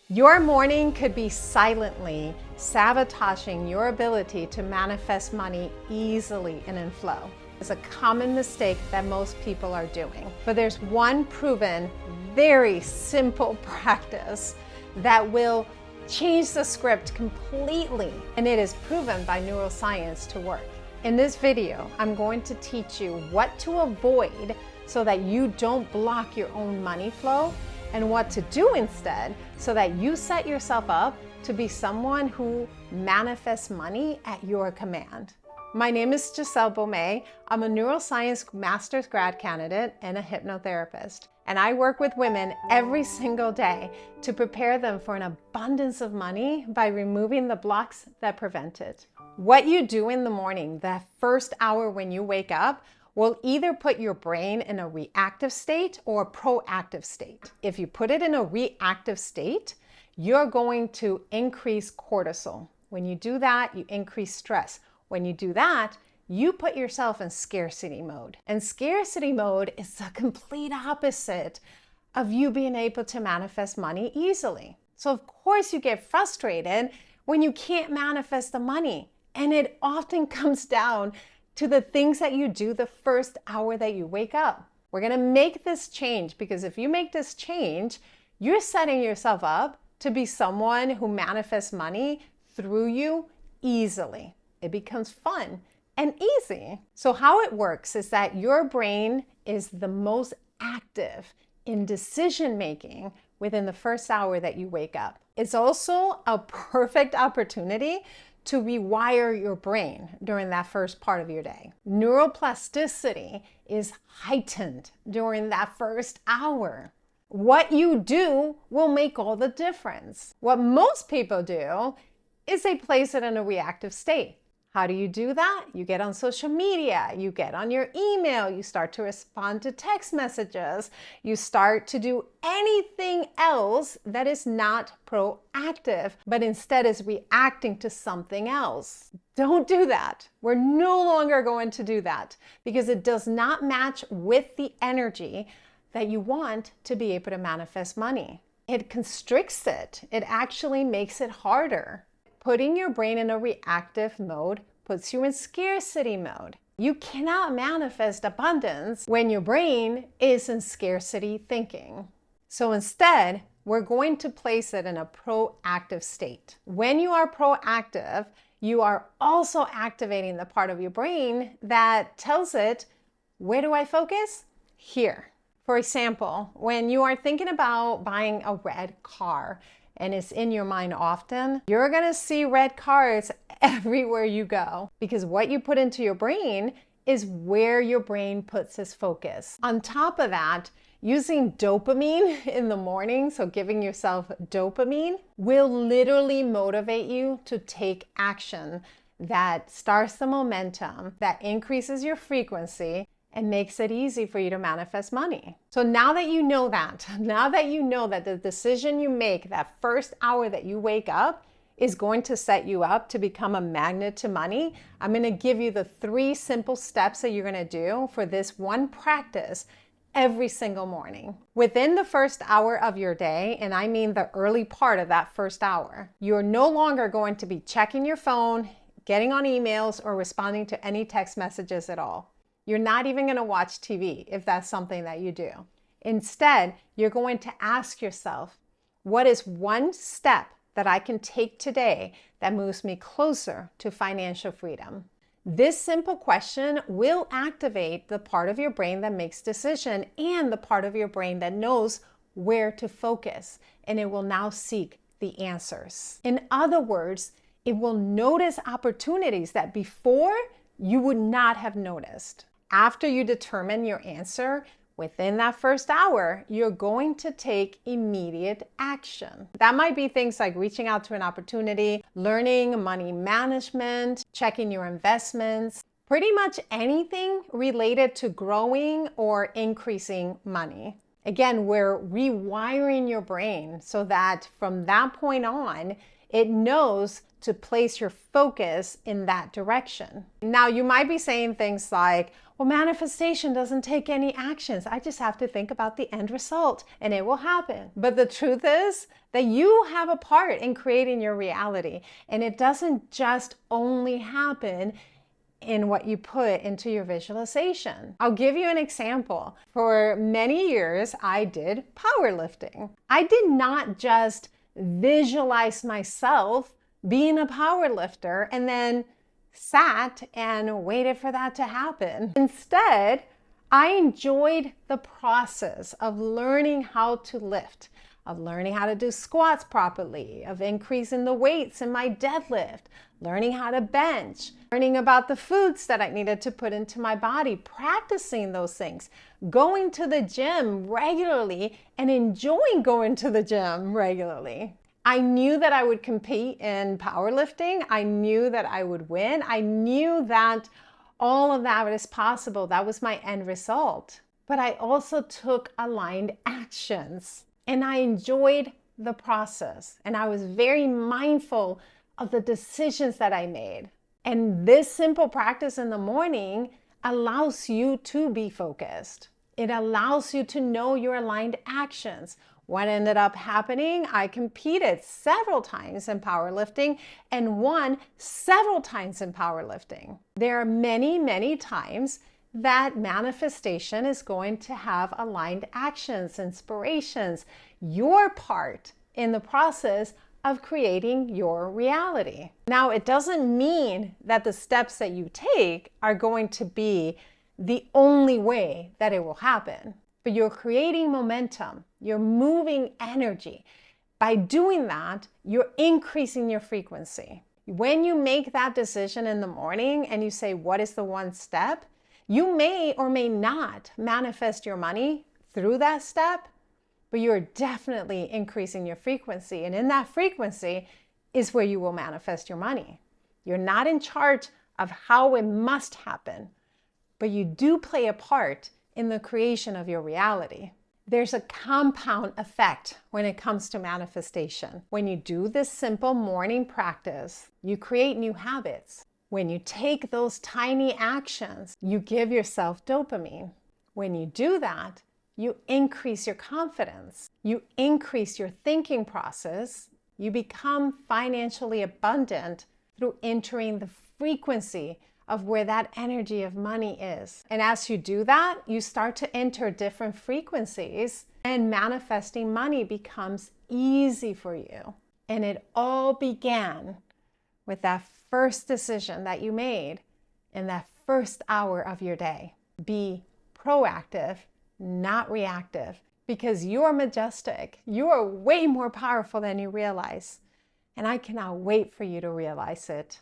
Your morning could be silently sabotaging your ability to manifest money easily and in flow. It's a common mistake that most people are doing. But there's one proven, very simple practice that will change the script completely, and it is proven by neuroscience to work. In this video, I'm going to teach you what to avoid so that you don't block your own money flow, and what to do instead so that you set yourself up to be someone who manifests money at your command. My name is Giselle Baumet. I'm a neuroscience master's grad candidate and a hypnotherapist. And I work with women every single day to prepare them for an abundance of money by removing the blocks that prevent it. What you do in the morning, that first hour when you wake up, will either put your brain in a reactive state or a proactive state. If you put it in a reactive state, you're going to increase cortisol. When you do that, you increase stress. When you do that, you put yourself in scarcity mode. And scarcity mode is the complete opposite of you being able to manifest money easily. So of course you get frustrated when you can't manifest the money. And it often comes down to the things that you do the first hour that you wake up. We're gonna make this change, because if you make this change, you're setting yourself up to be someone who manifests money through you easily. It becomes fun and easy. So how it works is that your brain is the most active in decision making within the first hour that you wake up. It's also a perfect opportunity to rewire your brain during that first part of your day. Neuroplasticity is heightened during that first hour. What you do will make all the difference. What most people do is they place it in a reactive state. How do you do that? You get on social media, you get on your email, you start to respond to text messages, you start to do anything else that is not proactive, but instead is reacting to something else. Don't do that. We're no longer going to do that because it does not match with the energy that you want to be able to manifest money. It constricts it. It actually makes it harder. Putting your brain in a reactive mode puts you in scarcity mode. You cannot manifest abundance when your brain is in scarcity thinking. So instead, we're going to place it in a proactive state. When you are proactive, you are also activating the part of your brain that tells it, where do I focus? Here. For example, when you are thinking about buying a red car, and it's in your mind often, you're gonna see red cars everywhere you go, because what you put into your brain is where your brain puts its focus. On top of that, using dopamine in the morning, so giving yourself dopamine, will literally motivate you to take action that starts the momentum, that increases your frequency, and makes it easy for you to manifest money. So now that you know that, the decision you make that first hour that you wake up is going to set you up to become a magnet to money, I'm gonna give you the 3 simple steps that you're gonna do for this one practice every single morning. Within the first hour of your day, and I mean the early part of that first hour, you're no longer going to be checking your phone, getting on emails, or responding to any text messages at all. You're not even going to watch TV if that's something that you do. Instead, you're going to ask yourself, what is one step that I can take today that moves me closer to financial freedom? This simple question will activate the part of your brain that makes decision and the part of your brain that knows where to focus, and it will now seek the answers. In other words, it will notice opportunities that before you would not have noticed. After you determine your answer, within that first hour, you're going to take immediate action. That might be things like reaching out to an opportunity, learning money management, checking your investments, pretty much anything related to growing or increasing money. Again, we're rewiring your brain so that from that point on, it knows to place your focus in that direction. Now, you might be saying things like, Well, manifestation doesn't take any actions. I just have to think about the end result and it will happen. But the truth is that you have a part in creating your reality. And it doesn't just only happen in what you put into your visualization. I'll give you an example. For many years, I did powerlifting. I did not just visualize myself being a powerlifter and then sat and waited for that to happen. Instead, I enjoyed the process of learning how to lift, of learning how to do squats properly, of increasing the weights in my deadlift, learning how to bench, learning about the foods that I needed to put into my body, practicing those things, going to the gym regularly and enjoying going to the gym regularly. I knew that I would compete in powerlifting. I knew that I would win. I knew that all of that was possible. That was my end result. But I also took aligned actions and I enjoyed the process. And I was very mindful of the decisions that I made. And this simple practice in the morning allows you to be focused. It allows you to know your aligned actions. What ended up happening? I competed several times in powerlifting and won several times in powerlifting. There are many, many times that manifestation is going to have aligned actions, inspirations, your part in the process of creating your reality. Now, it doesn't mean that the steps that you take are going to be the only way that it will happen. But you're creating momentum, you're moving energy. By doing that, you're increasing your frequency. When you make that decision in the morning and you say, what is the one step? You may or may not manifest your money through that step, but you're definitely increasing your frequency. And in that frequency is where you will manifest your money. You're not in charge of how it must happen, but you do play a part in the creation of your reality. There's a compound effect when it comes to manifestation. When you do this simple morning practice, you create new habits. When you take those tiny actions, you give yourself dopamine. When you do that, you increase your confidence. You increase your thinking process. You become financially abundant through entering the frequency of where that energy of money is. And as you do that, you start to enter different frequencies and manifesting money becomes easy for you. And it all began with that first decision that you made in that first hour of your day. Be proactive, not reactive, because you're majestic. You are way more powerful than you realize. And I cannot wait for you to realize it.